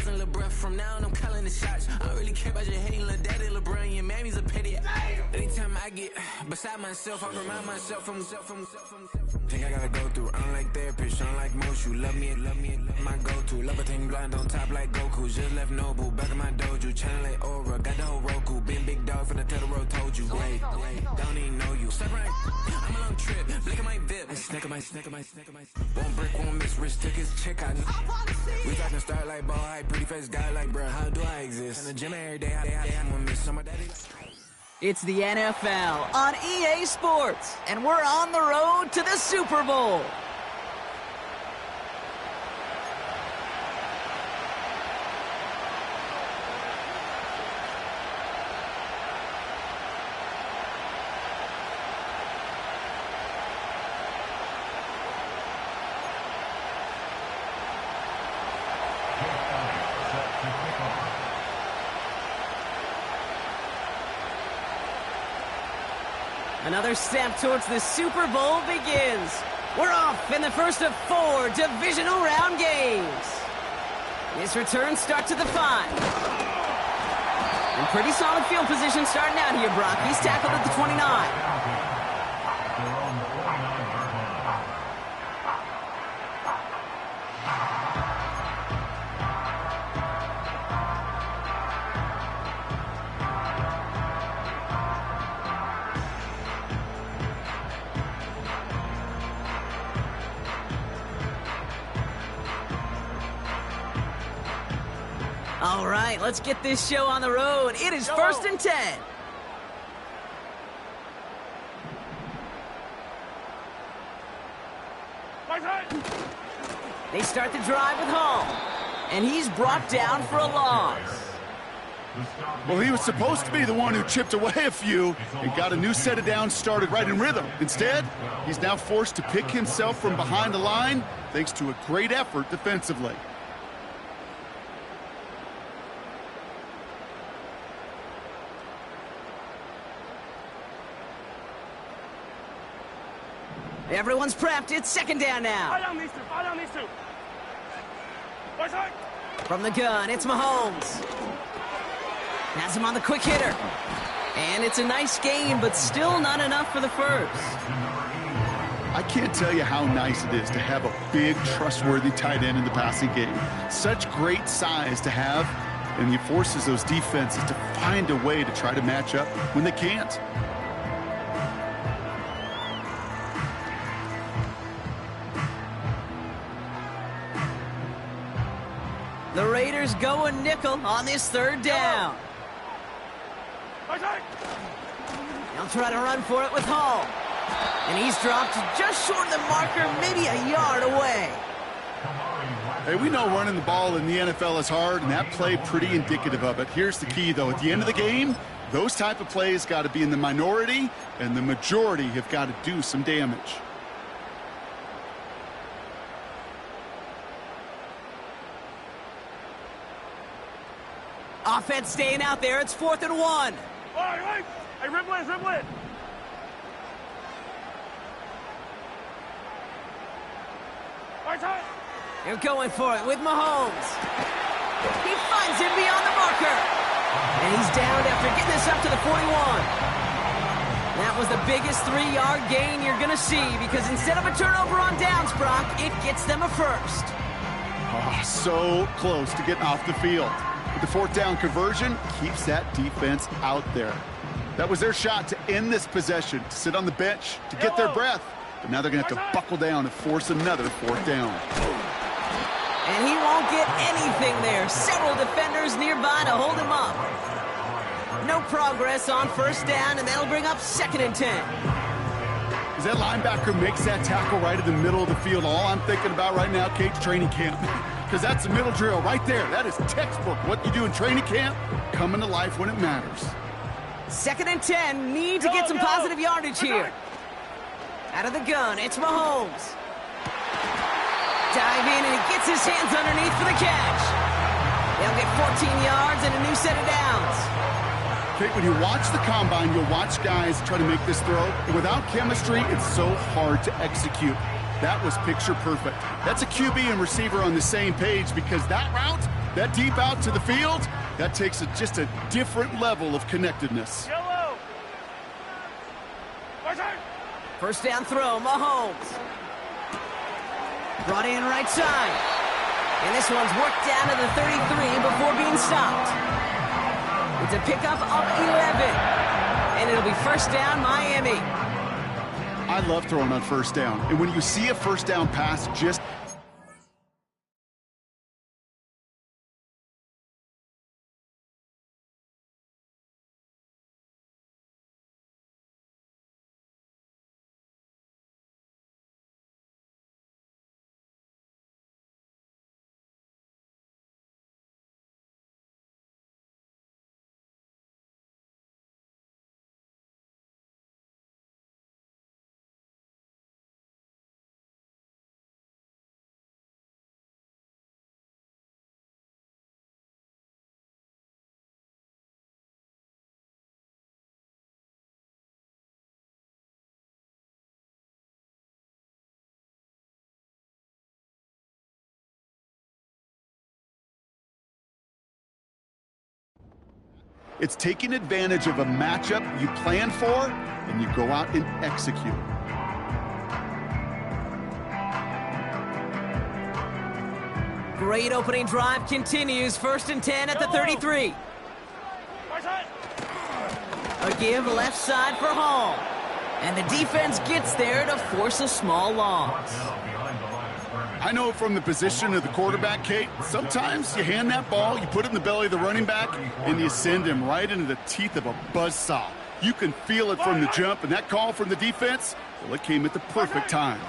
pausing little breath from now and I'm calling the shots. I don't really care about your hating little daddy, LeBron. Your mammy's a petty. Anytime I get beside myself, I remind myself from. Think I gotta go through. I don't like therapist, I don't like most. You love me, my go-to. Love a thing blind on top like Goku. Just left Noble, back in my dojo. Channel like Aura, got the whole Roku. Been big dog for the tell the road told you. Wait, don't even know you. Step right, I'm a long trip. Blick at my VIP. Snack of my. One brick, one miss. Rich took his check out. We talking start like ball high, pretty face guy like bruh. How do I exist? In the gym every day, I'm gonna miss some of daddy. It's the NFL on EA Sports, and we're on the road to the Super Bowl. Another step towards the Super Bowl begins. We're off in the first of 4 divisional round games. This return starts at the 5. And pretty solid field position starting out here, Brock. He's tackled at the 29. All right, let's get this show on the road. It is 1st and 10. They start the drive with Hall, and he's brought down for a loss. Well, he was supposed to be the one who chipped away a few and got a new set of downs started right in rhythm. Instead, he's now forced to pick himself from behind the line thanks to a great effort defensively. Everyone's prepped. It's 2nd down now. From the gun, it's Mahomes. Has him on the quick hitter. And it's a nice game, but still not enough for the first. I can't tell you how nice it is to have a big, trustworthy tight end in the passing game. Such great size to have, and he forces those defenses to find a way to try to match up when they can't. The Raiders go a nickel on this 3rd down. They'll try to run for it with Hall. And he's dropped just short of the marker, maybe a yard away. Hey, we know running the ball in the NFL is hard, and that play pretty indicative of it. Here's the key, though. At the end of the game, those type of plays got to be in the minority, and the majority have got to do some damage. Offense staying out there. It's 4th and 1. Hey, dribble it. They're going for it with Mahomes. He finds him beyond the marker. And he's downed after getting this up to the 41. That was the biggest 3-yard gain you're going to see because instead of a turnover on downs, Brock, it gets them a first. Oh, so close to getting off the field. But the 4th down conversion keeps that defense out there. That was their shot to end this possession, to sit on the bench, to get their breath. But now they're going to have to buckle down and force another 4th down. And he won't get anything there. Several defenders nearby to hold him up. No progress on 1st down, and that'll bring up 2nd and 10. As that linebacker makes that tackle right in the middle of the field, all I'm thinking about right now, Kate's training camp. Because that's the middle drill right there. That is textbook. What you do in training camp, coming to life when it matters. 2nd and 10. Need to get some positive yardage here. Out of the gun, it's Mahomes. Dive in, and he gets his hands underneath for the catch. They'll get 14 yards and a new set of downs. Kate, when you watch the combine, you'll watch guys try to make this throw. And without chemistry, it's so hard to execute. That was picture perfect. That's a QB and receiver on the same page because that route That deep out to the field, that takes just a different level of connectedness. Yellow. First down throw, Mahomes. Brought in right side. And this one's worked down to the 33 before being stopped. It's a pickup of 11. And it'll be first down, Miami. I love throwing on first down. And when you see a first down pass just... It's taking advantage of a matchup you plan for, and you go out and execute. Great opening drive continues. First and 10 at the 33. A give left side for Hall. And the defense gets there to force a small loss. I know from the position of the quarterback, Kate, sometimes you hand that ball, you put it in the belly of the running back, and you send him right into the teeth of a buzzsaw. You can feel it from the jump, and that call from the defense, well, it came at the perfect time.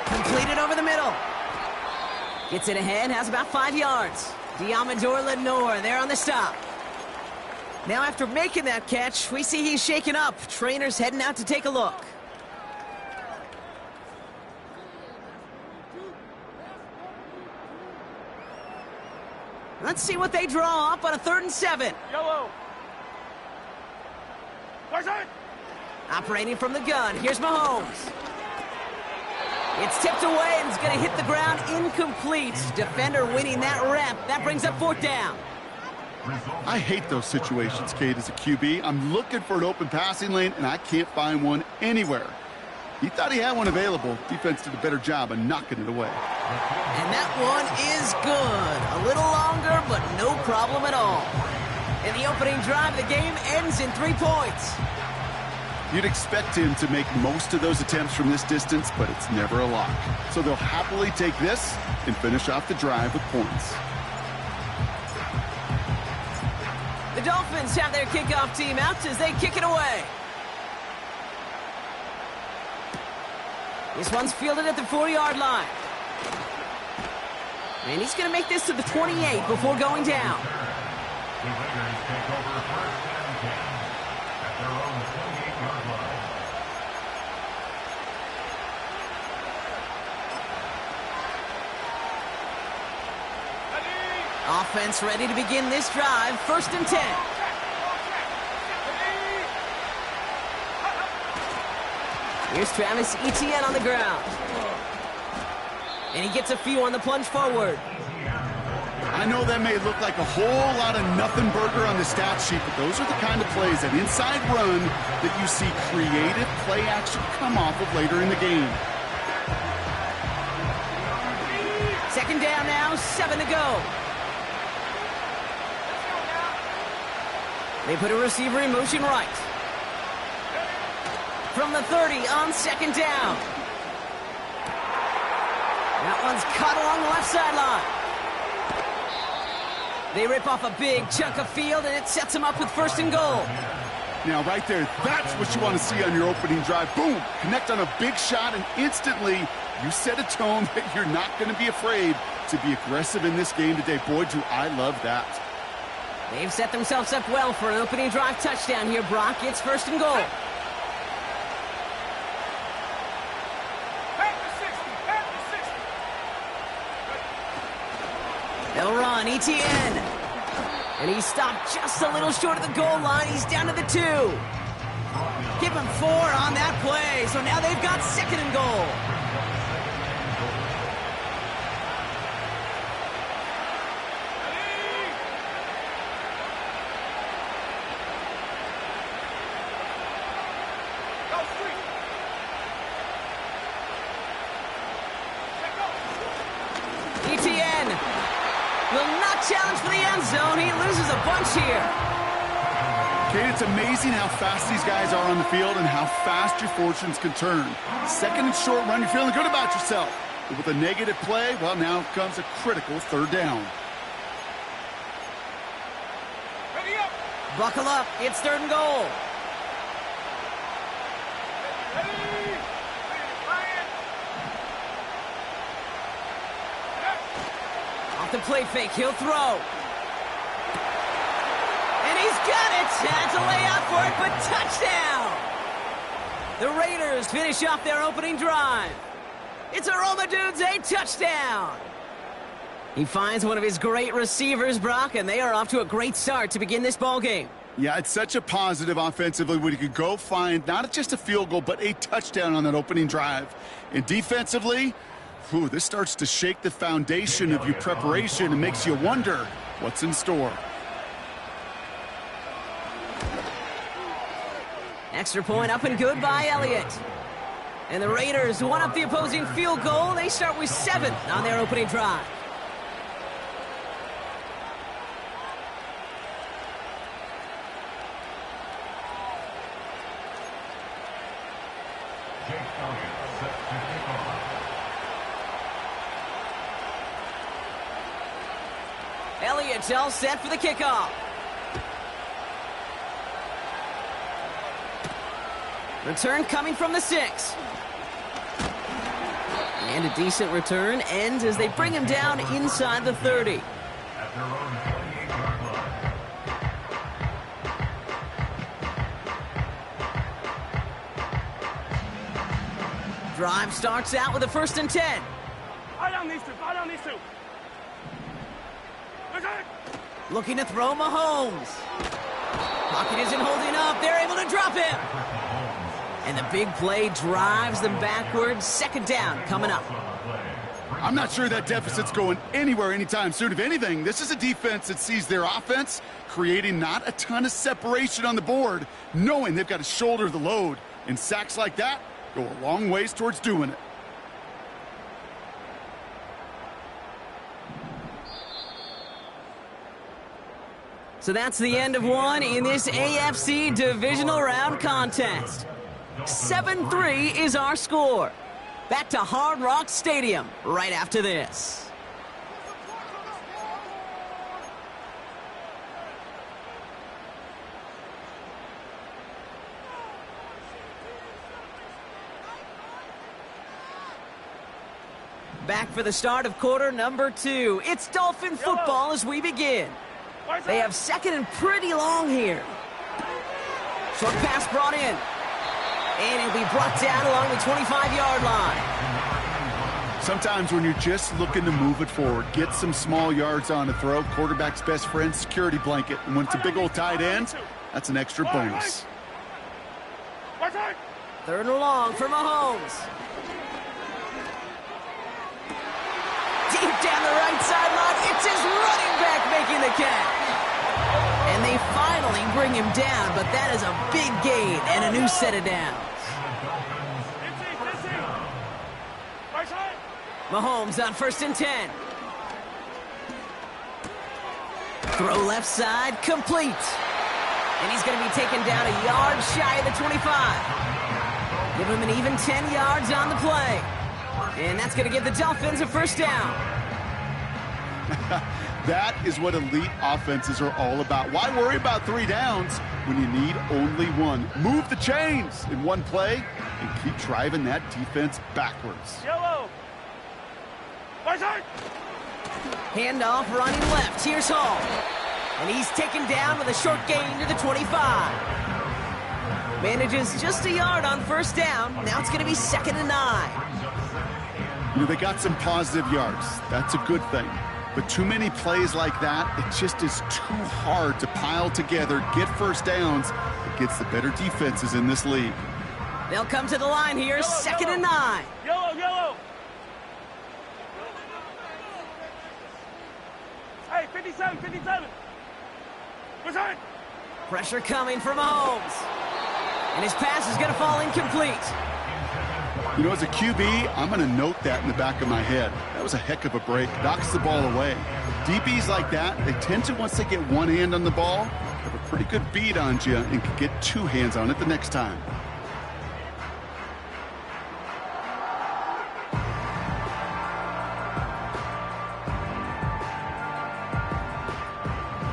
Completed over the middle. Gets it ahead, has about 5 yards. Diamador Lenore there on the stop. Now after making that catch, we see he's shaken up. Trainer's heading out to take a look. Let's see what they draw up on a 3rd and 7. Yellow. Operating from the gun, here's Mahomes. It's tipped away and it's going to hit the ground incomplete. Defender winning that rep. That brings up 4th down. I hate those situations, Kate, as a QB. I'm looking for an open passing lane, and I can't find one anywhere. He thought he had one available. Defense did a better job of knocking it away. And that one is good. A little longer, but no problem at all. In the opening drive, the game ends in 3 points. You'd expect him to make most of those attempts from this distance, but it's never a lock. So they'll happily take this and finish off the drive with points. The Dolphins have their kickoff team out as they kick it away. This one's fielded at the 4-yard line. And he's going to make this to the 28 before going down. Offense ready to begin this drive. 1st and 10. Here's Travis Etienne on the ground. And he gets a few on the plunge forward. I know that may look like a whole lot of nothing burger on the stat sheet, but those are the kind of plays, that inside run, that you see creative play action come off of later in the game. 2nd down now, 7 to go. They put a receiver in motion right. From the 30 on 2nd down. That one's caught along the left sideline. They rip off a big chunk of field, and it sets them up with 1st and goal. Now, right there, that's what you want to see on your opening drive. Boom! Connect on a big shot, and instantly you set a tone that you're not going to be afraid to be aggressive in this game today. Boy, do I love that. They've set themselves up well for an opening drive touchdown here, Brock. It's 1st and goal. They'll run, Etienne. And he's stopped just a little short of the goal line. He's down to the 2. Give him 4 on that play. So now they've got 2nd and goal. end zone. He loses a bunch here. Kate, it's amazing how fast these guys are on the field and how fast your fortunes can turn. Second and short run, you're feeling good about yourself. But with a negative play, well, now comes a critical third down. Ready up. Buckle up. It's third and goal. Ready. Fire. Off the play fake. He'll throw. And he's got it. Had to lay out for it, but touchdown. The Raiders finish off their opening drive. It's a Roma Dudes, a touchdown. He finds one of his great receivers, Brock, and they are off to a great start to begin this ballgame. Yeah, it's such a positive offensively when you could go find not just a field goal, but a touchdown on that opening drive. And defensively, this starts to shake the foundation of your preparation and makes you wonder what's in store. Extra point up and good by Elliott. And the Raiders one up the opposing field goal. They start with 7 on their opening drive. Elliott's all set for the kickoff. Return coming from the 6. And a decent return ends as they bring him down inside the 30. Drive starts out with a 1st and 10. Fire down these two. Fire down these two. Return. Looking to throw Mahomes. Pocket isn't holding up. They're able to drop him. And the big play drives them backwards. 2nd down coming up. I'm not sure that deficit's going anywhere anytime soon. If anything, this is a defense that sees their offense creating not a ton of separation on the board, knowing they've got to shoulder the load. And sacks like that go a long ways towards doing it. So that's the end of one in this AFC divisional round contest. 7-3 is our score. Back to Hard Rock Stadium right after this. Back for the start of quarter number 2. It's Dolphin football as we begin. They have 2nd and pretty long here. Short pass brought in. And it'll be brought down along the 25-yard line. Sometimes when you're just looking to move it forward, get some small yards on a throw, quarterback's best friend, security blanket. And when it's a big old tight end, that's an extra bonus. 3rd and long for Mahomes. Deep down the right sideline, it's his running back making the catch. And they finally bring him down, but that is a big gain and a new set of downs. Mahomes on 1st and 10. Throw left side, complete. And he's going to be taken down a yard shy of the 25. Give him an even 10 yards on the play. And that's going to give the Dolphins a 1st down. That is what elite offenses are all about. Why worry about 3 downs when you need only 1? Move the chains in one play and keep driving that defense backwards. Yellow. Handoff running left. Here's Hall. And he's taken down with a short gain to the 25. Manages just a yard on 1st down. Now it's going to be 2nd and 9. You know, they got some positive yards. That's a good thing. But too many plays like that, it just is too hard to pile together, get 1st downs against the better defenses in this league. They'll come to the line here, Yellow, 2nd yellow. and 9. Yellow. Hey, 57. Return. Pressure coming from Mahomes. And his pass is going to fall incomplete. You know, as a QB, I'm going to note that in the back of my head. That was a heck of a break. Knocks the ball away. DBs like that, they tend to, once they get one hand on the ball, have a pretty good beat on you and can get two hands on it the next time.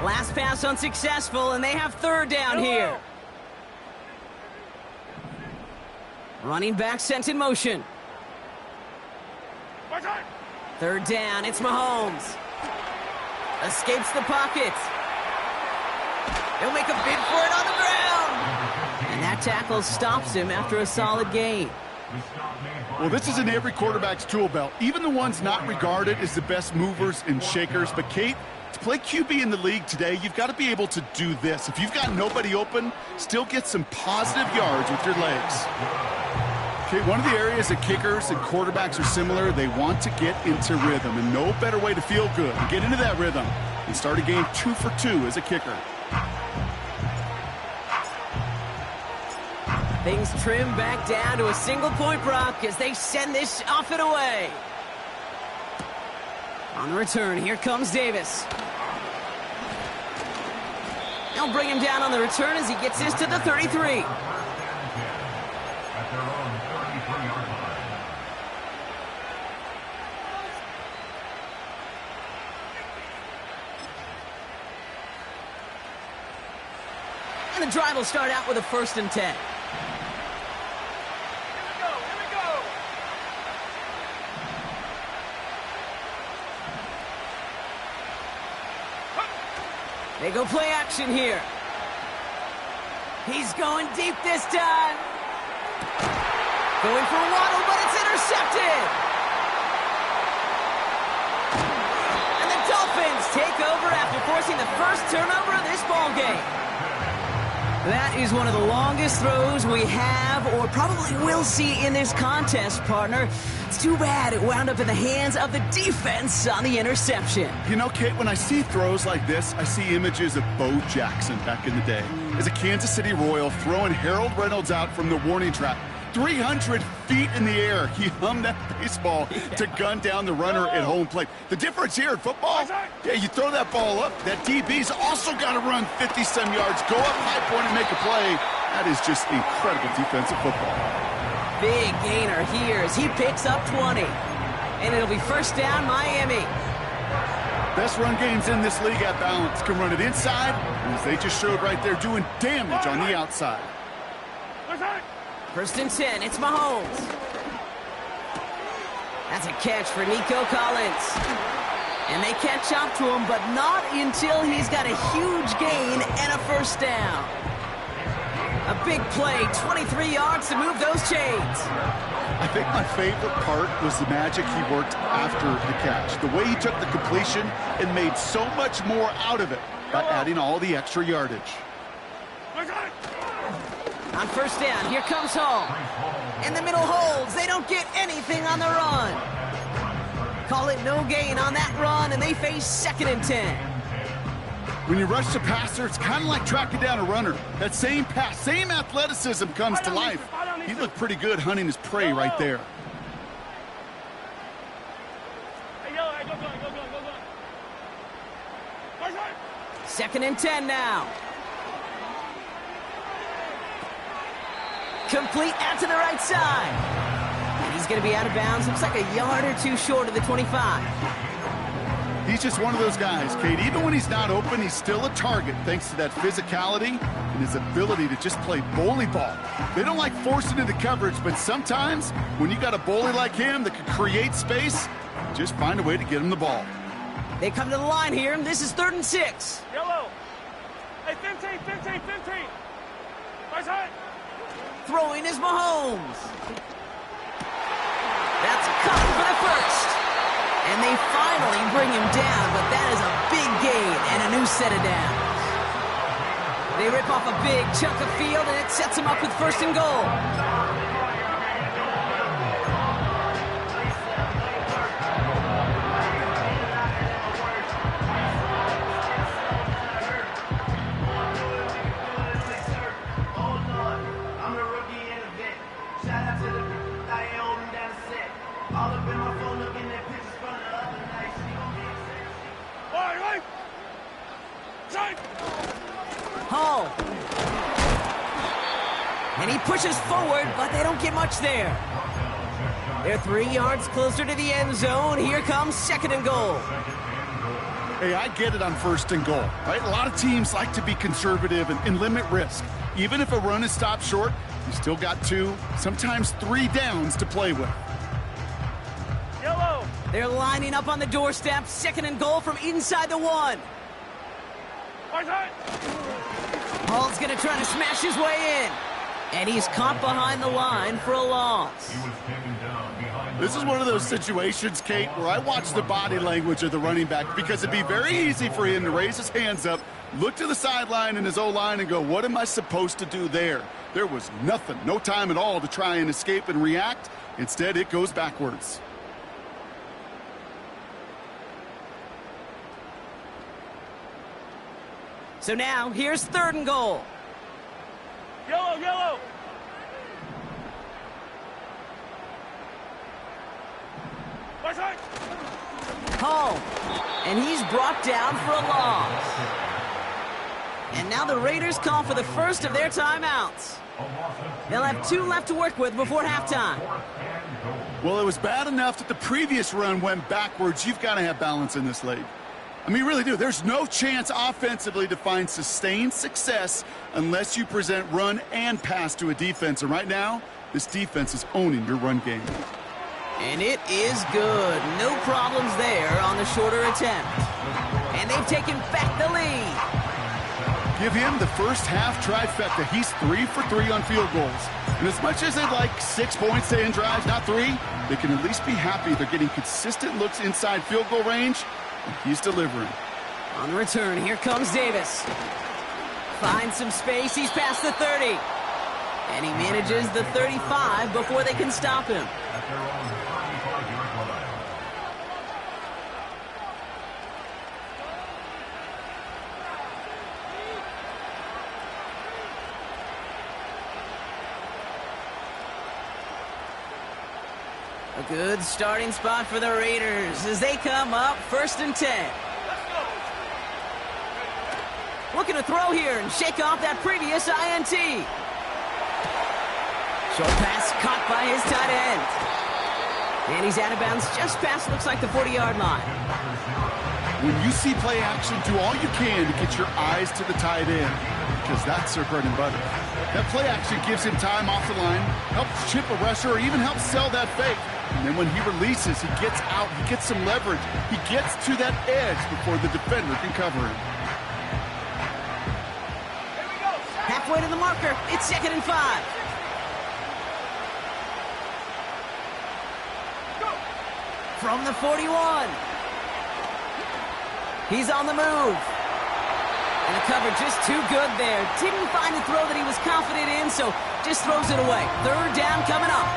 Last pass unsuccessful, and they have third down here. Running back sent in motion. Third down, it's Mahomes. Escapes the pocket. He'll make a bid for it on the ground. And that tackle stops him after a solid gain. Well, this is in every quarterback's tool belt, even the ones not regarded as the best movers and shakers. But, Kate, to play QB in the league today, you've got to be able to do this. If you've got nobody open, still get some positive yards with your legs. Okay, one of the areas that kickers and quarterbacks are similar, they want to get into rhythm, and no better way to feel good and get into that rhythm and start a game 2 for 2 as a kicker. Things trim back down to a single-point Brock as they send this off and away. On the return, here comes Davis. They'll bring him down on the return as he gets this to the 33. And the drive will start out with a 1st and 10. They go play action here. He's going deep this time. Going for a waddle, but it's intercepted. And the Dolphins take over after forcing the first turnover of this ballgame. That is one of the longest throws we have or probably will see in this contest, partner. It's too bad it wound up in the hands of the defense on the interception. You know, Kate, when I see throws like this, I see images of Bo Jackson back in the day as a Kansas City Royal throwing Harold Reynolds out from the warning track. 300 feet in the air, he hummed that baseball to gun down the runner at home plate. The difference here in football, yeah, you throw that ball up, that DB's also got to run 50-some yards, go up high point and make a play. That is just incredible defensive football. Big gainer here as he picks up 20. And it'll be 1st down, Miami. Best run games in this league at balance. Can run it inside, as they just showed right there, doing damage on the outside. 1st and 10, it's Mahomes. That's a catch for Nico Collins. And they catch up to him, but not until he's got a huge gain and a 1st down. A big play, 23 yards to move those chains. I think my favorite part was the magic he worked after the catch. The way he took the completion and made so much more out of it by adding all the extra yardage. On 1st down, here comes Hall. In the middle holds, they don't get anything on the run. Call it no gain on that run, and they face 2nd and 10. When you rush the passer, it's kind of like tracking down a runner. That same pass, same athleticism comes to life. He looked pretty good hunting his prey right there. Second and 10 now. Complete out to the right side. And he's going to be out of bounds. Looks like a yard or two short of the 25. He's just one of those guys, Kate. Even when he's not open, he's still a target thanks to that physicality and his ability to just play bully ball. They don't like forcing into coverage, but sometimes when you got a bully like him that can create space, just find a way to get him the ball. They come to the line here, and this is 3rd and 6. Yellow. Hey, 15. Right side. Throwing is Mahomes. That's caught for the 1st. And they finally bring him down, but that is a big gain and a new set of downs. They rip off a big chunk of field, and it sets him up with 1st and goal. Side. Hall. And he pushes forward, but they don't get much there. They're 3 yards closer to the end zone. Here comes 2nd and goal. Hey, I get it on 1st and goal, right? A lot of teams like to be conservative and limit risk. Even if a run is stopped short, you still got 2, sometimes 3 downs to play with. Yellow. They're lining up on the doorstep. 2nd and goal from inside the 1. Right side. Hall's going to try to smash his way in. And he's caught behind the line for a loss. This is one of those situations, Kate, where I watch the body language of the running back because it'd be very easy for him to raise his hands up, look to the sideline in his O-line and go, what am I supposed to do there? There was nothing, no time at all to try and escape and react. Instead, it goes backwards. So now, here's 3rd and goal. Yellow, yellow. Right side. Hall. And he's brought down for a loss. And now the Raiders call for the first of their timeouts. They'll have 2 left to work with before halftime. Well, it was bad enough that the previous run went backwards. You've got to have balance in this league. I mean, you really do. There's no chance offensively to find sustained success unless you present run and pass to a defense. And right now, this defense is owning your run game. And it is good. No problems there on the shorter attempt. And they've taken back the lead. Give him the first half trifecta. He's 3 for 3 on field goals. And as much as they'd like 6 points to end drives, not 3, they can at least be happy they're getting consistent looks inside field goal range. He's delivering. On the return, here comes Davis. Finds some space. He's past the 30. And he manages the 35 before they can stop him. A good starting spot for the Raiders as they come up 1st and 10. Looking to throw here and shake off that previous INT. Short pass caught by his tight end. And he's out of bounds just past, looks like, the 40-yard line. When you see play action, do all you can to get your eyes to the tight end because that's their bread and butter. That play action gives him time off the line, helps chip a rusher, or even helps sell that fake. And then when he releases, he gets out, he gets some leverage. He gets to that edge before the defender can cover him. Halfway to the marker, it's 2nd and 5. From the 41. He's on the move. And the cover just too good there. Didn't find a throw that he was confident in, so just throws it away. 3rd down coming up.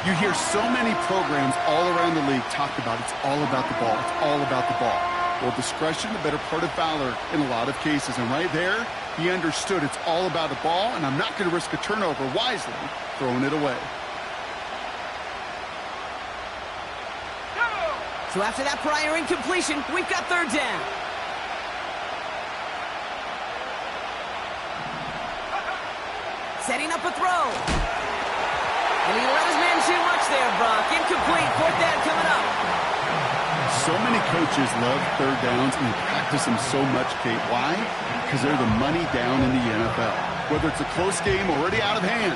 You hear so many programs all around the league talk about it's all about the ball. It's all about the ball. Well, discretion, the better part of valor in a lot of cases. And right there, he understood it's all about the ball, and I'm not going to risk a turnover wisely, throwing it away. So after that prior incompletion, we've got 3rd down. Setting up a throw. And he let his man too much there, Brock. Incomplete. 4th down coming up. So many coaches love 3rd downs and practice them so much, Kate. Why? Because they're the money down in the NFL. Whether it's a close game already out of hand,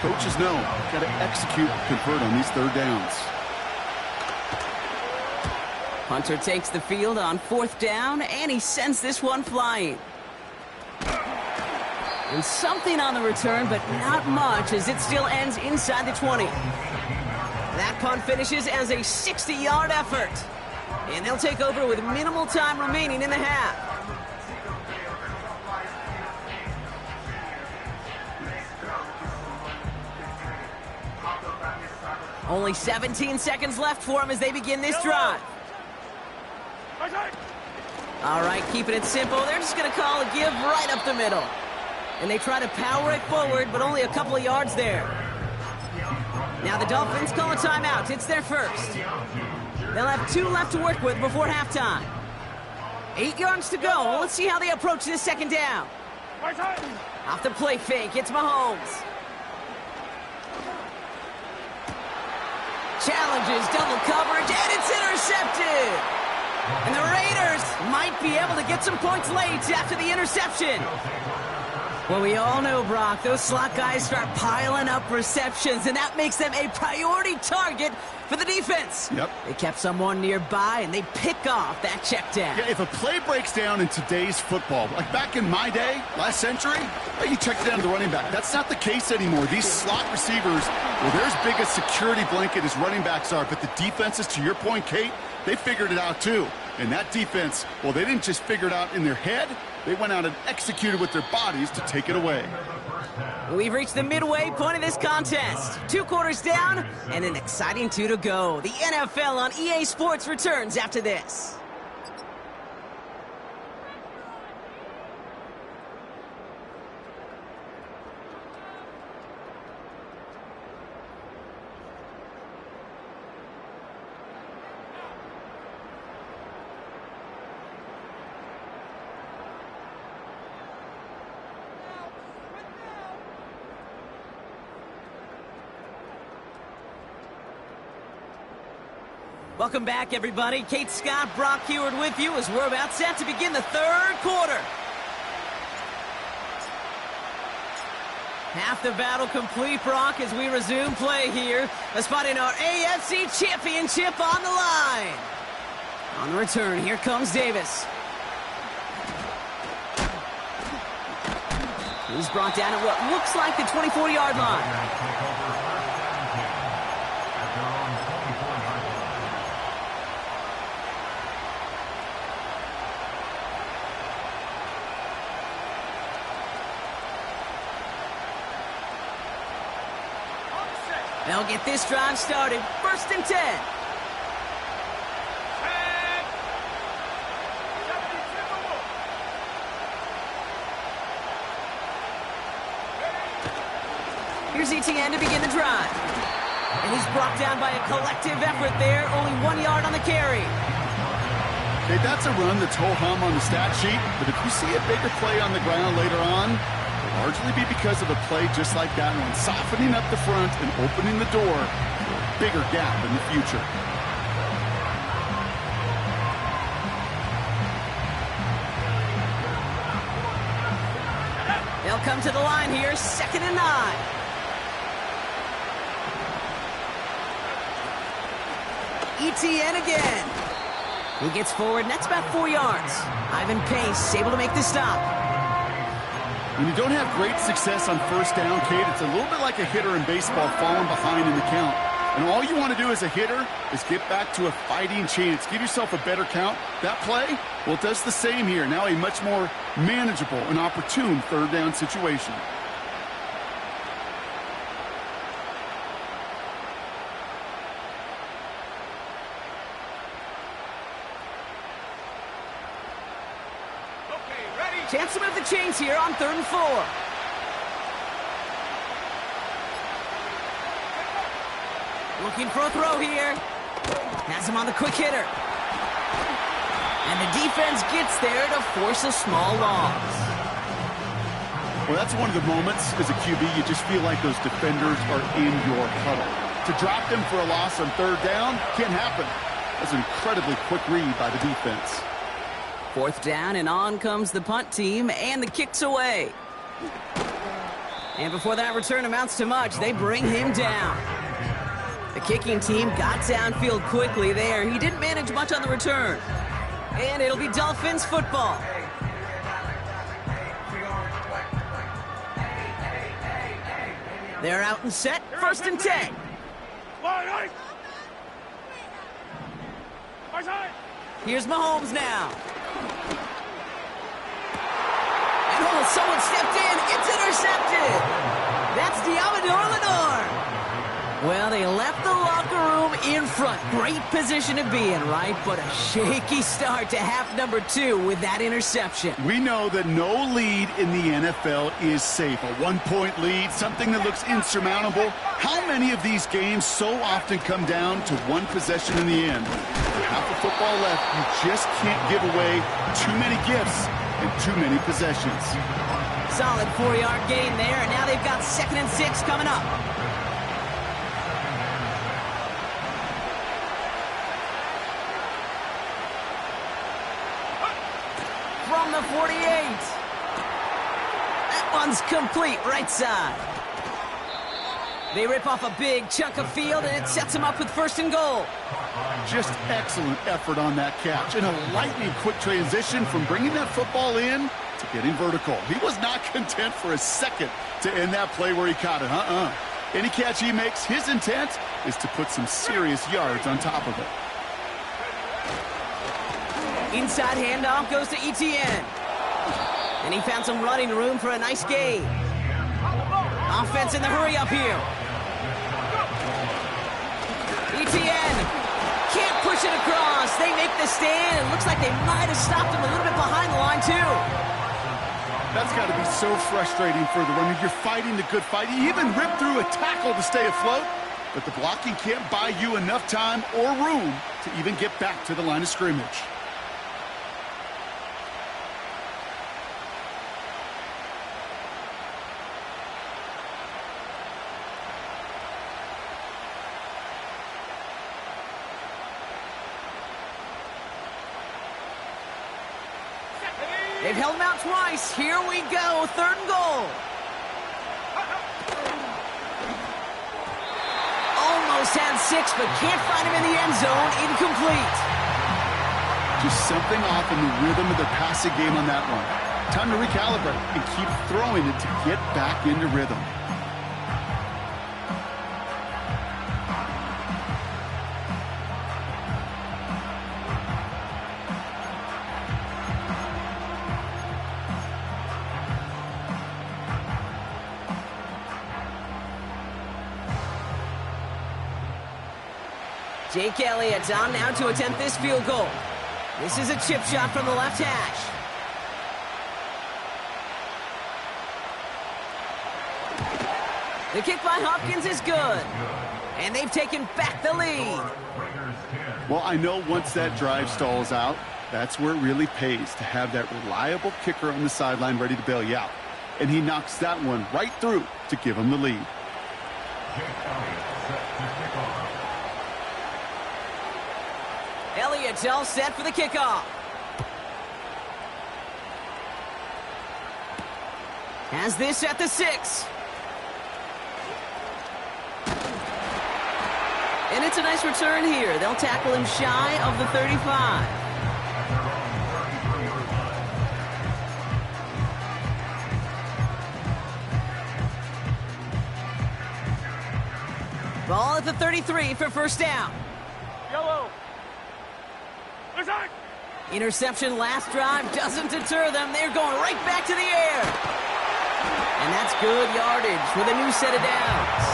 coaches know you've got to execute and convert on these 3rd downs. Hunter takes the field on 4th down, and he sends this one flying. And something on the return, but not much, as it still ends inside the 20. That punt finishes as a 60-yard effort. And they'll take over with minimal time remaining in the half. Only 17 seconds left for them as they begin this drive. All right, keeping it simple. They're just going to call a give right up the middle. And they try to power it forward, but only a couple of yards there. Now the Dolphins call a timeout. It's their first. They'll have 2 left to work with before halftime. 8 yards to go. Let's see how they approach this second down. Right side. Off the play fake, it's Mahomes. Challenges double coverage, and it's intercepted. And the Raiders might be able to get some points late after the interception. Well, we all know, Brock, those slot guys start piling up receptions, and that makes them a priority target for the defense. Yep. They kept someone nearby, and they pick off that check down. Yeah, if a play breaks down in today's football, like back in my day, last century, you check it down to the running back. That's not the case anymore. These slot receivers, well, they're as big a security blanket as running backs are, but the defenses, to your point, Kate, they figured it out too. And that defense, well, they didn't just figure it out in their head. They went out and executed with their bodies to take it away. We've reached the midway point of this contest. 2 quarters down and an exciting 2 to go. The NFL on EA Sports returns after this. Welcome back, everybody. Kate Scott, Brock Huard with you as we're about set to begin the third quarter. Half the battle complete, Brock, as we resume play here. A spot in our AFC Championship on the line. On the return, here comes Davis. He's brought down at what looks like the 24-yard line. They'll get this drive started. 1st and 10. Here's Etienne to begin the drive. And he's brought down by a collective effort there. Only 1 yard on the carry. Okay, that's a run that's ho-hum on the stat sheet, but if you see a bigger play on the ground later on, largely be because of a play just like that one, softening up the front and opening the door for a bigger gap in the future. They'll come to the line here, 2nd and 9. Etienne again. He gets forward, and that's about 4 yards. Ivan Pace able to make the stop. When you don't have great success on 1st down, Kate, it's a little bit like a hitter in baseball falling behind in the count. And all you want to do as a hitter is get back to a fighting chance. Give yourself a better count. That play, well, it does the same here. Now a much more manageable and opportune 3rd down situation. Chance to move the chains here on 3rd and 4. Looking for a throw here. Has him on the quick hitter. And the defense gets there to force a small loss. Well, that's one of the moments as a QB you just feel like those defenders are in your huddle. To drop them for a loss on 3rd down can't happen. That's an incredibly quick read by the defense. 4th down, and on comes the punt team, and the kick's away. And before that return amounts to much, they bring him down. The kicking team got downfield quickly there. He didn't manage much on the return. And it'll be Dolphins football. They're out and set, 1st and 10. Here's Mahomes now. And oh, someone stepped in. It's intercepted. That's Deommodore Lenoir. Well, they left the locker room in front. Great position to be in, right? But a shaky start to half number 2 with that interception. We know that no lead in the NFL is safe. A 1-point lead, something that looks insurmountable. How many of these games so often come down to one possession in the end? half of football left. You just can't give away too many gifts and too many possessions. Solid 4-yard gain there, and now they've got 2nd and 6 coming up. From the 48. That one's complete, right side. They rip off a big chunk of field, and it sets them up with 1st and goal. Just excellent effort on that catch, and a lightning quick transition from bringing that football in to getting vertical. He was not content for a second to end that play where he caught it. Any catch he makes, his intent is to put some serious yards on top of it. Inside handoff goes to Etienne. And he found some running room for a nice gain. Offense in the hurry up here. Etienne can't push it across. They make the stand. It looks like they might have stopped him a little bit behind the line, too. That's got to be so frustrating for the runner. You're fighting the good fight. You even rip through a tackle to stay afloat, but the blocking can't buy you enough time or room to even get back to the line of scrimmage. They've held him out twice. Here we go. 3rd and goal. Almost had 6, but can't find him in the end zone. Incomplete. Just something off in the rhythm of the passing game on that one. Time to recalibrate and keep throwing it to get back into rhythm. Jake Elliott on now to attempt this field goal. This is a chip shot from the left hash. The kick by Hopkins is good. And they've taken back the lead. Well, I know once that drive stalls out, that's where it really pays to have that reliable kicker on the sideline ready to bail you out. And he knocks that one right through to give him the lead. Elliott's all set for the kickoff. Has this at the 6. And it's a nice return here. They'll tackle him shy of the 35. Ball at the 33 for 1st down. Yellow. Interception last drive doesn't deter them. They're going right back to the air. And that's good yardage with a new set of downs.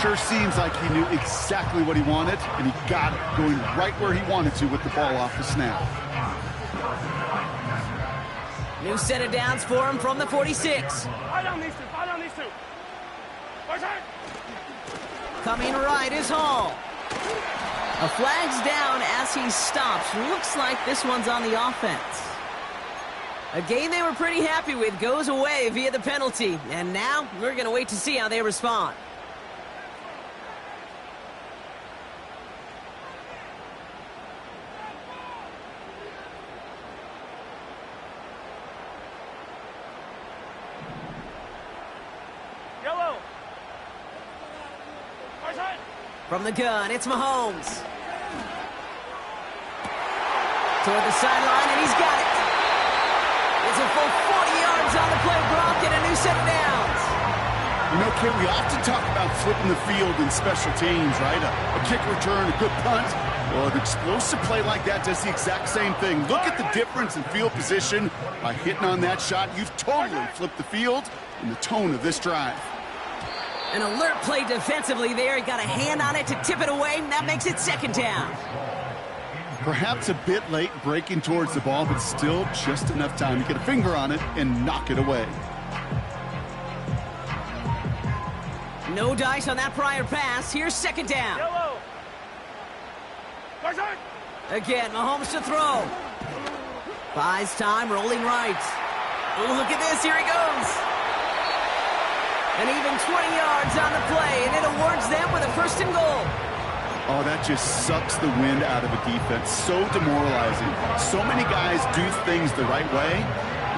Sure seems like he knew exactly what he wanted, and he got it, going right where he wanted to with the ball off the snap. New set of downs for him from the 46. Fight on these two. Fight on these two. Coming right is Hall. A flag's down as he stops. Looks like this one's on the offense. A game they were pretty happy with goes away via the penalty. And now we're going to wait to see how they respond. Yellow. From the gun, it's Mahomes. Toward the sideline, and he's got it. It's a full 40 yards on the play, Brock, and a new set of downs. You know, Kit, we often talk about flipping the field in special teams, right? A kick return, a good punt. Well, an explosive play like that does the exact same thing. Look at the difference in field position. By hitting on that shot, you've totally flipped the field and the tone of this drive. An alert play defensively there. He got a hand on it to tip it away, and that makes it 2nd down. Perhaps a bit late breaking towards the ball, but still just enough time to get a finger on it and knock it away. No dice on that prior pass. Here's 2nd down. Yellow. Again, Mahomes to throw. Buys time, rolling right. Oh, look at this, here he goes. And even 20 yards on the play, and it awards them with a 1st and goal. Oh, that just sucks the wind out of a defense. So demoralizing. So many guys do things the right way,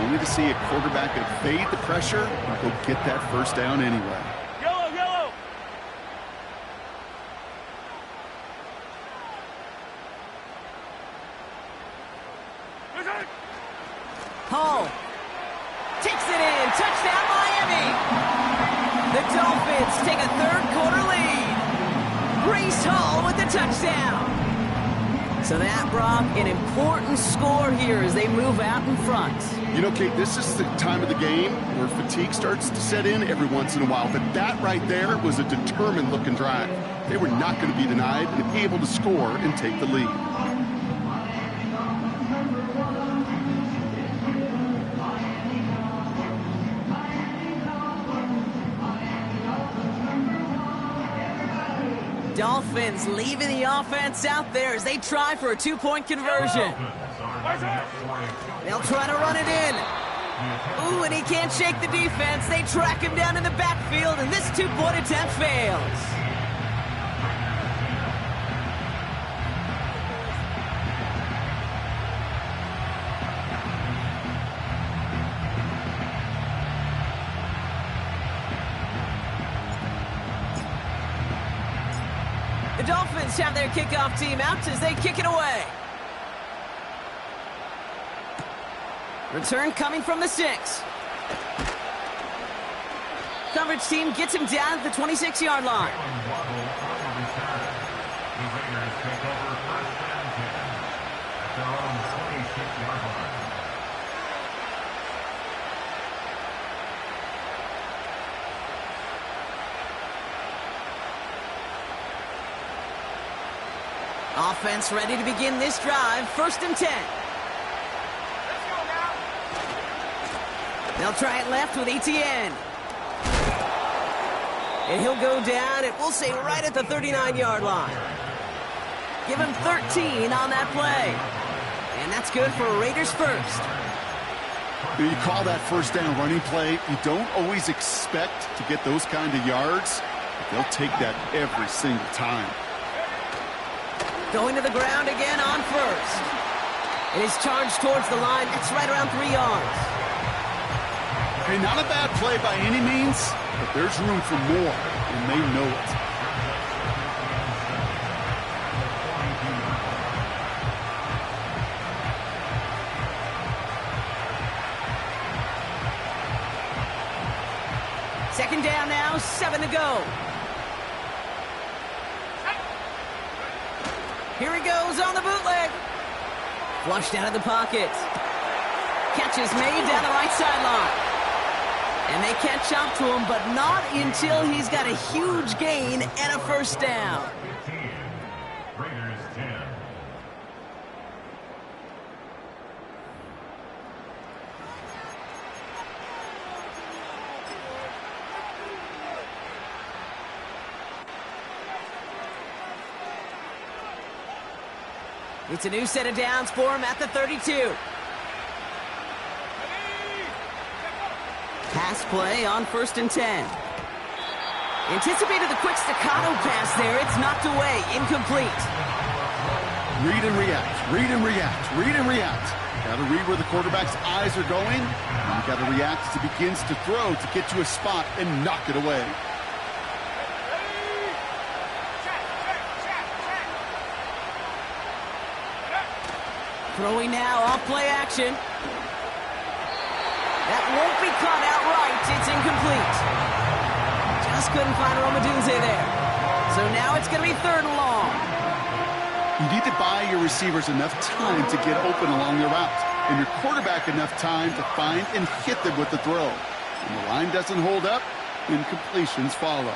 only to see a quarterback evade the pressure and go get that 1st down anyway. Yellow, yellow. Hall takes it in. Touchdown, Miami. The Dolphins take a 3rd quarter lead. Breece Hall with the touchdown. So that, Brock, an important score here as they move out in front. You know, Kate, this is the time of the game where fatigue starts to set in every once in a while. But that right there was a determined-looking drive. They were not going to be denied and be able to score and take the lead. Dolphins leaving the offense out there as they try for a 2-point conversion. They'll try to run it in. Ooh, and he can't shake the defense. They track him down in the backfield, and this 2-point attempt fails. The Dolphins have their kickoff team out as they kick it away. Return coming from the 6. Coverage team gets him down at the 26-yard line. Offense ready to begin this drive. 1st and 10. They'll try it left with Etienne. And he'll go down, and we'll say right at the 39-yard line. Give him 13 on that play. And that's good for Raiders 1st. You call that 1st down running play. You don't always expect to get those kind of yards, but they'll take that every single time. Going to the ground again on 1st. And he's charged towards the line. It's right around 3 yards. Okay, not a bad play by any means, but there's room for more, and they know it. Second down now, 7 to go. Here he goes on the bootleg. Flushed out of the pocket. Catch is made down the right sideline. And they catch up to him, but not until he's got a huge gain and a 1st down. Raiders 10. It's a new set of downs for him at the 32. Pass play on 1st and 10. Anticipated the quick staccato pass there. It's knocked away. Incomplete. Read and react. Read and react. Read and react. Got to read where the quarterback's eyes are going. And you got to react as he begins to throw to get to a spot and knock it away. Throwing now off play action. That won't be caught outright. It's incomplete. Just couldn't find Romadunze there. So now it's going to be 3rd and long. You need to buy your receivers enough time to get open along their route, and your quarterback enough time to find and hit them with the throw. When the line doesn't hold up, incompletions follow.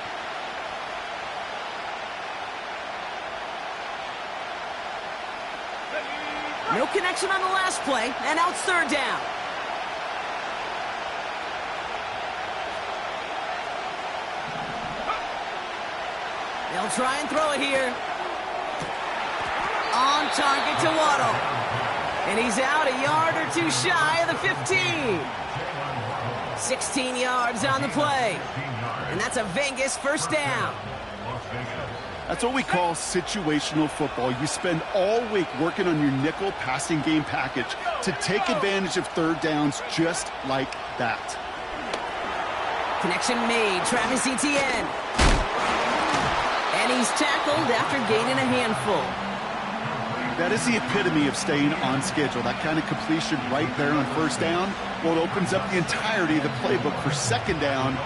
No connection on the last play, and now it's 3rd down. They'll try and throw it here. On target to Waddle. And he's out a yard or two shy of the 15. 16 yards on the play. And that's a Vegas first down. That's what we call situational football. You spend all week working on your nickel passing game package to take advantage of third downs just like that. Connection made. Travis Etienne. And he's tackled after gaining a handful. That is the epitome of staying on schedule. That kind of completion right there on first down. Well, it opens up the entirety of the playbook for second down.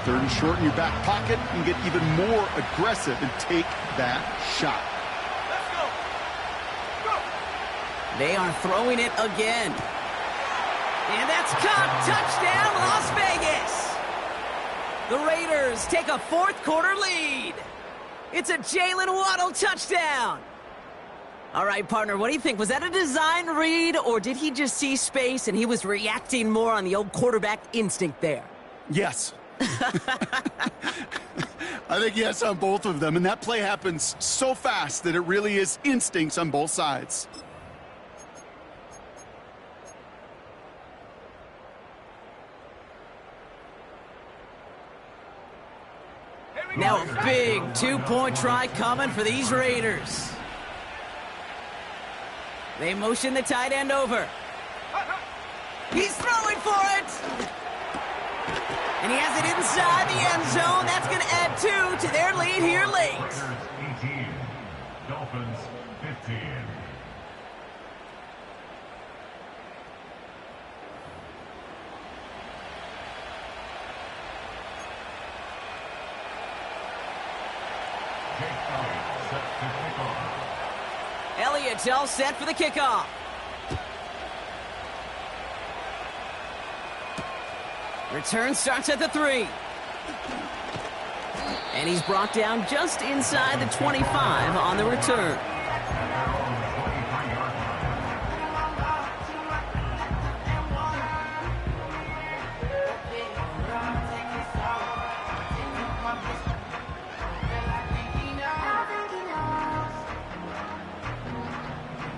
Third and short in your back pocket, you can get even more aggressive and take that shot. Let's go. Go. They are throwing it again. And that's caught. Touchdown, Las Vegas. The Raiders take a fourth quarter lead. It's a Jalen Waddle touchdown. All right, partner, what do you think? Was that a design read, or did he just see space and he was reacting more on the old quarterback instinct there? Yes. I think yes on both of them, and that play happens so fast that it really is instincts on both sides. Now a big two-point try coming for these Raiders. They motion the tight end over. He's throwing for it! And he has it inside the end zone. That's going to add 2 to their lead here late. Raiders 18, Dolphins 15. Jake Elliott set to kick off. Elliott's all set for the kickoff. Return starts at the 3. And he's brought down just inside the 25 on the return.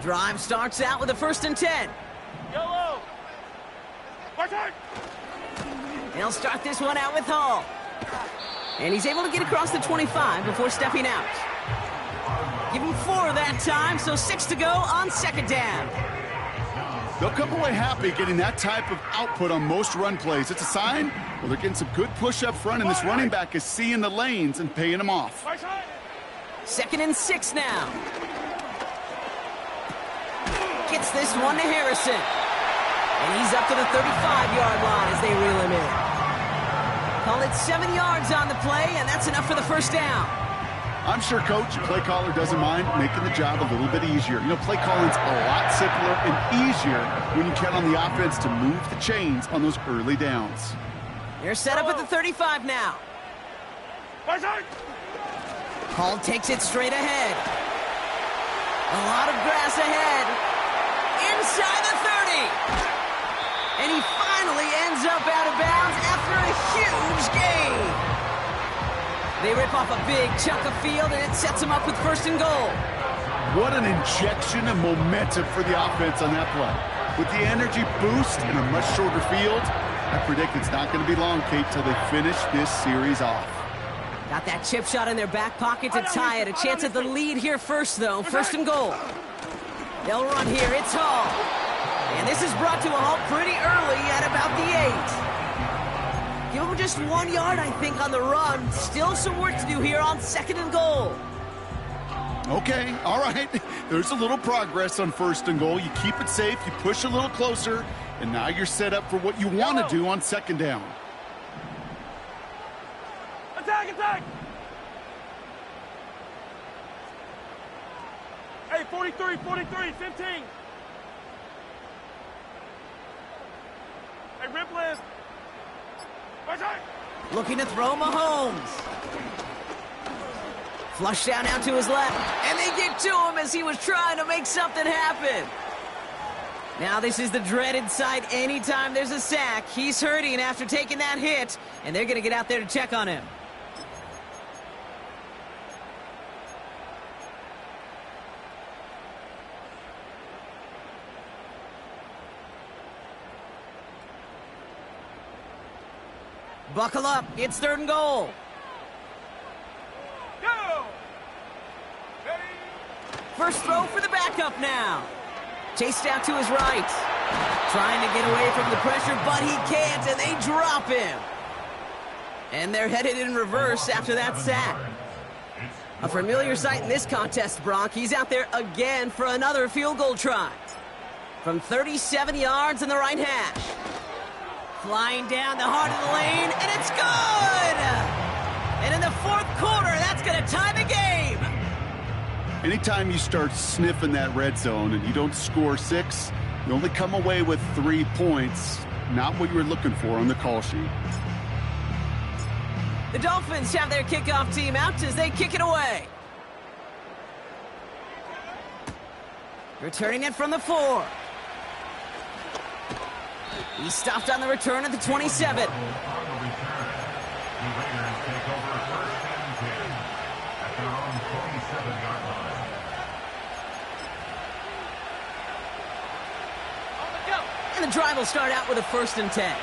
Drive starts out with a 1st and 10. Yellow. Right side. They'll start this one out with Hall. And he's able to get across the 25 before stepping out. Give him 4 that time, so 6 to go on second down. They'll come away happy getting that type of output on most run plays. It's a sign, well, they're getting some good push up front, and this running back is seeing the lanes and paying them off. Right side. 2nd and 6 now. Gets this one to Harrison. And he's up to the 35-yard line as they reel him in. Call it 7 yards on the play, and that's enough for the first down. I'm sure, Coach, the play caller doesn't mind making the job a little bit easier. You know, play calling's a lot simpler and easier when you count on the offense to move the chains on those early downs. They're set up at the 35 now. Right side. Hall takes it straight ahead. A lot of grass ahead. Inside the 30. And he finally ends up out of bounds after a huge gain. They rip off a big chunk of field, and it sets them up with 1st and goal. What an injection of momentum for the offense on that play. With the energy boost in a much shorter field, I predict it's not going to be long, Kate, till they finish this series off. Got that chip shot in their back pocket to tie it. A chance at the lead here first, though. 1st and goal. They'll run here. It's Hall. And this is brought to a halt pretty early at about the 8. Give them just 1 yard, I think, on the run. Still some work to do here on 2nd and goal. Okay, all right. There's a little progress on 1st and goal. You keep it safe, you push a little closer, and now you're set up for what you want to do on 2nd down. Attack, attack. Hey, 43, 15. Hey, Ripley. Right side. Looking to throw Mahomes. Flush down out to his left. And they get to him as he was trying to make something happen. Now this is the dreaded sight anytime there's a sack. He's hurting after taking that hit. And they're going to get out there to check on him. Buckle up, it's 3rd and goal. Go! Ready? First throw for the backup now. Chased out to his right. Trying to get away from the pressure, but he can't, and they drop him. And they're headed in reverse after that sack. A familiar sight in this contest, Brock. He's out there again for another field goal try. From 37 yards in the right hash. Flying down the heart of the lane, and it's good! And in the 4th quarter, that's going to tie the game. Anytime you start sniffing that red zone and you don't score 6, you only come away with 3 points. Not what you were looking for on the call sheet. The Dolphins have their kickoff team out as they kick it away. Returning it from the 4. He stopped on the return at the 27. On the return, the Raiders take over 1st and 10 at their own 27-yard line. And the drive will start out with a 1st and 10.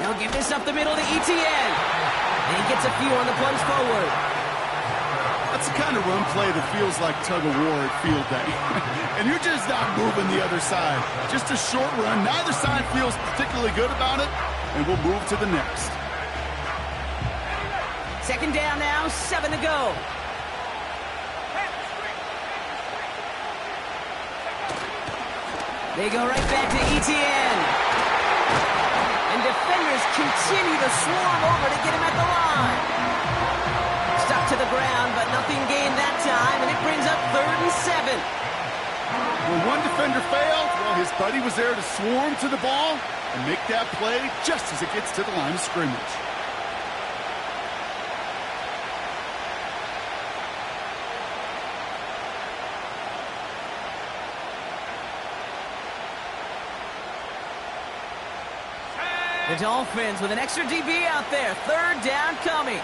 They'll give this up the middle to ETN. And he gets a few on the plunge forward. That's the kind of run play that feels like tug-of-war at field day. And you're just not moving the other side. Just a short run. Neither side feels particularly good about it, and we'll move to the next. 2nd down now, 7 to go. They go right back to ETN. And defenders continue to swarm over to get him at the line. Stuck to the ground, but nothing gained that time, and it brings up 3rd and 7. When one defender failed, well, his buddy was there to swarm to the ball and make that play just as it gets to the line of scrimmage. The Dolphins with an extra DB out there. 3rd down coming.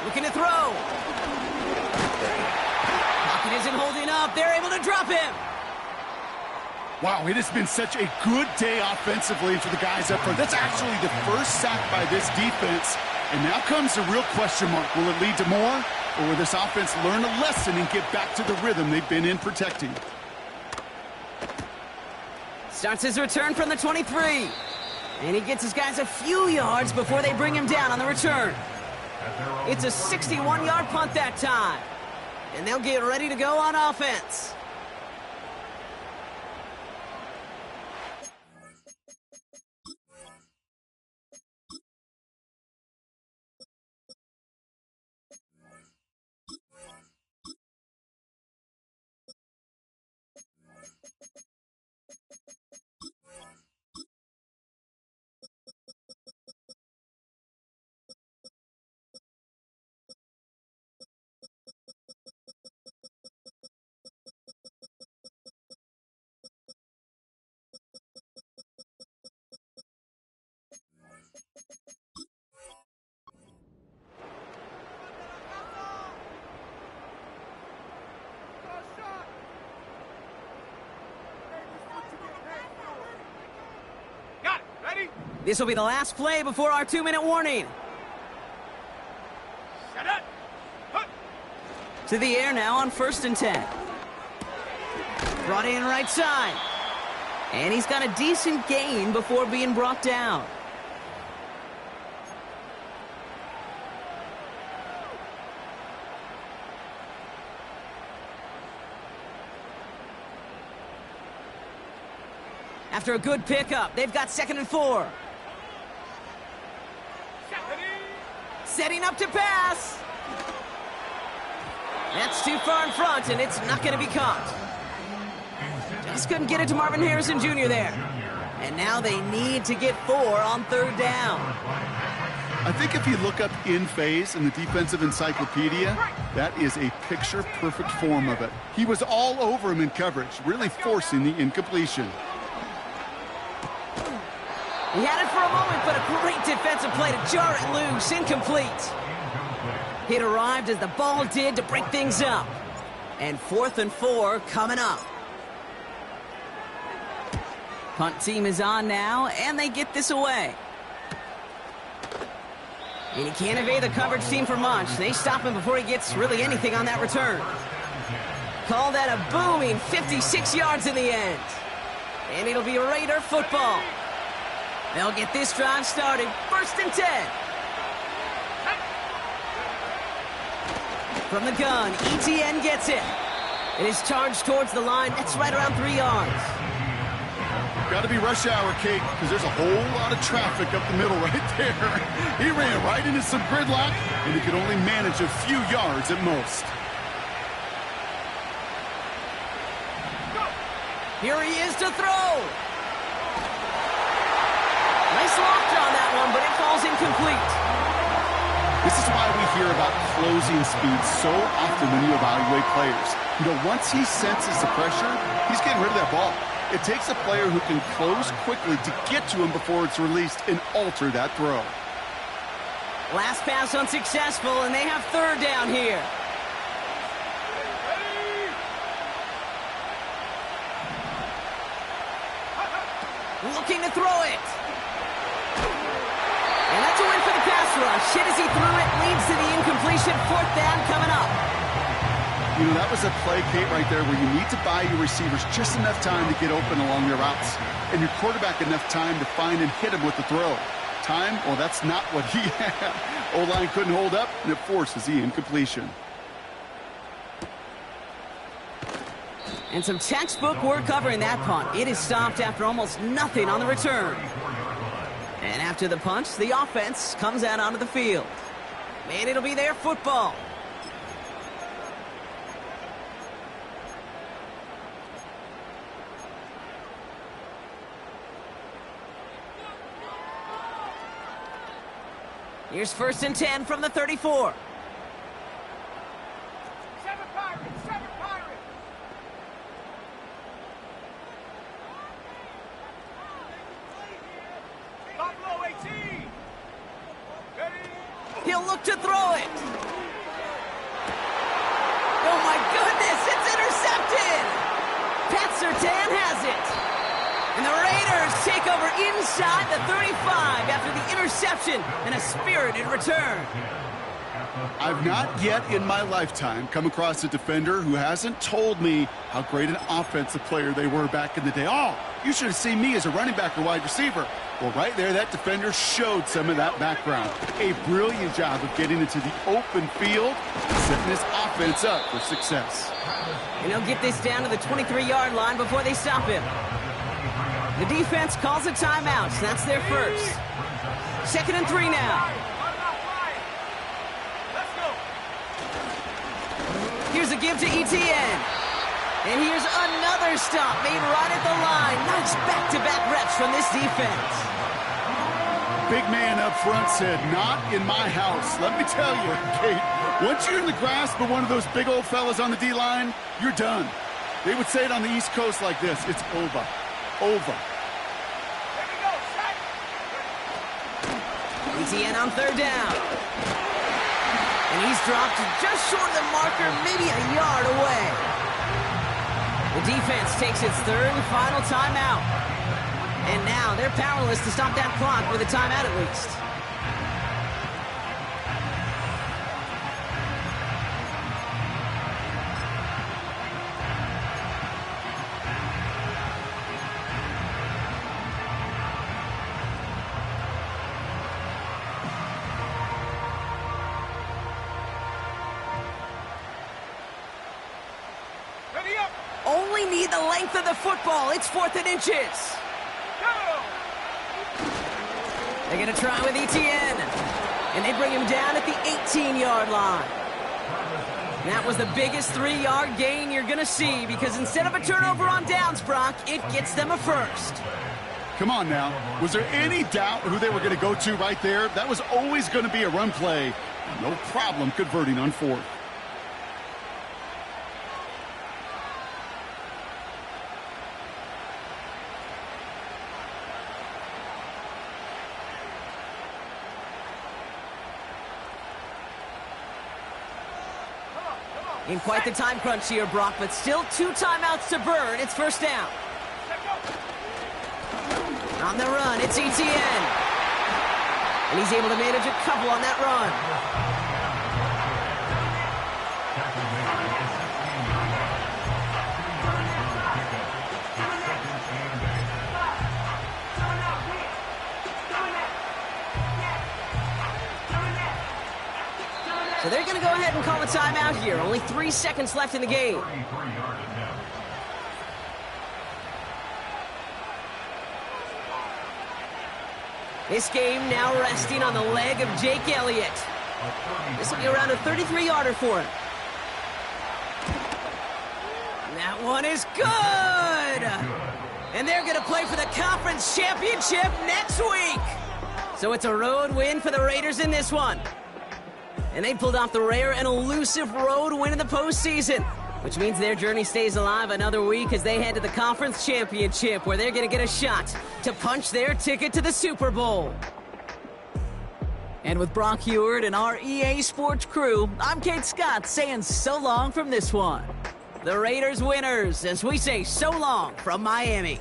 Looking to throw. Pocket isn't holding up. They're able to drop him. Wow, it has been such a good day offensively for the guys up front. That's actually the first sack by this defense. And now comes the real question mark. Will it lead to more? Or will this offense learn a lesson and get back to the rhythm they've been in protecting? Starts his return from the 23. And he gets his guys a few yards before they bring him down on the return. It's a 61-yard punt that time. And they'll get ready to go on offense. This will be the last play before our 2-minute warning. To the air now on 1st and 10. Brought in right side. And he's got a decent gain before being brought down. After a good pickup, they've got 2nd and 4. Setting up to pass. That's too far in front, and it's not going to be caught. Just couldn't get it to Marvin Harrison Jr. there. And now they need to get 4 on 3rd down. I think if you look up in phase in the defensive encyclopedia, that is a picture-perfect form of it. He was all over him in coverage, really forcing the incompletion. He had it for a moment, but a great defensive play to jar it loose. Incomplete. It arrived as the ball did to break things up. And 4th and 4 coming up. Punt team is on now, and they get this away. And he can't evade the coverage team for much. They stop him before he gets really anything on that return. Call that a booming 56 yards in the end. And it'll be Raider football. They'll get this drive started. 1st and 10. From the gun, ETN gets it. It is charged towards the line. That's right around 3 yards. Got to be rush hour, Kate, because there's a whole lot of traffic up the middle right there. He ran right into some gridlock, and he could only manage a few yards at most. Here he is to throw. Nice loft on that one, but it falls incomplete. This is why we hear about closing speed so often when you evaluate players. You know, once he senses the pressure, he's getting rid of that ball. It takes a player who can close quickly to get to him before it's released and alter that throw. Last pass unsuccessful, and they have 3rd down here. Looking to throw it. And that's a win for the pass rush. Hit as he threw it, leads to the incompletion. 4th down coming up. You know, that was a play, Kate, right there where you need to buy your receivers just enough time to get open along their routes. And your quarterback enough time to find and hit him with the throw. Time? Well, that's not what he had. O-line couldn't hold up, and it forces the incompletion. And some textbook work covering that punt. It is stopped after almost nothing on the return. And after the punt, the offense comes out onto the field. And it'll be their football. Here's 1st and 10 from the 34. 7 Pirates! 7 Pirates! Buffalo 18! Ready? He'll look to throw it. Oh my goodness, it's intercepted! Pat Surtain has it. And the Raiders take over inside the 35 after the interception and a spirited return. I've not yet in my lifetime come across a defender who hasn't told me how great an offensive player they were back in the day. Oh, you should have seen me as a running back or wide receiver. Well, right there, that defender showed some of that background. A brilliant job of getting into the open field, setting his offense up for success. And he'll get this down to the 23-yard line before they stop him. The defense calls a timeout, so that's their first. 2nd and 3 now. Let's go! Here's a give to ETN. And here's another stop made right at the line. Nice back-to-back reps from this defense. Big man up front said, not in my house. Let me tell you, Kate, once you're in the grasp of one of those big old fellas on the D-line, you're done. They would say it on the East Coast like this, it's over. Over. ETN on 3rd down. And he's dropped just short of the marker, maybe a yard away. The defense takes its 3rd and final timeout. And now they're powerless to stop that clock with a timeout at least. Ready up! Only need the length of the football. It's 4th and inches. Go! They're going to try with ETN. And they bring him down at the 18-yard line. That was the biggest 3-yard gain you're going to see because instead of a turnover on downs, Brock, it gets them a first. Come on now. Was there any doubt who they were going to go to right there? That was always going to be a run play. No problem converting on 4th. In quite the time crunch here, Brock, but still 2 timeouts to burn. It's first down. On the run, it's ETN. And he's able to manage a couple on that run. So they're going to go ahead and call a timeout here. Only 3 seconds left in the game. This game now resting on the leg of Jake Elliott. This will be around a 33-yarder for him. That one is good! And they're going to play for the conference championship next week. So it's a road win for the Raiders in this one. And they pulled off the rare and elusive road win in the postseason, which means their journey stays alive another week as they head to the conference championship, where they're going to get a shot to punch their ticket to the Super Bowl. And with Brock Huard and our EA Sports crew, I'm Kate Scott saying so long from this one. The Raiders winners, as we say so long from Miami.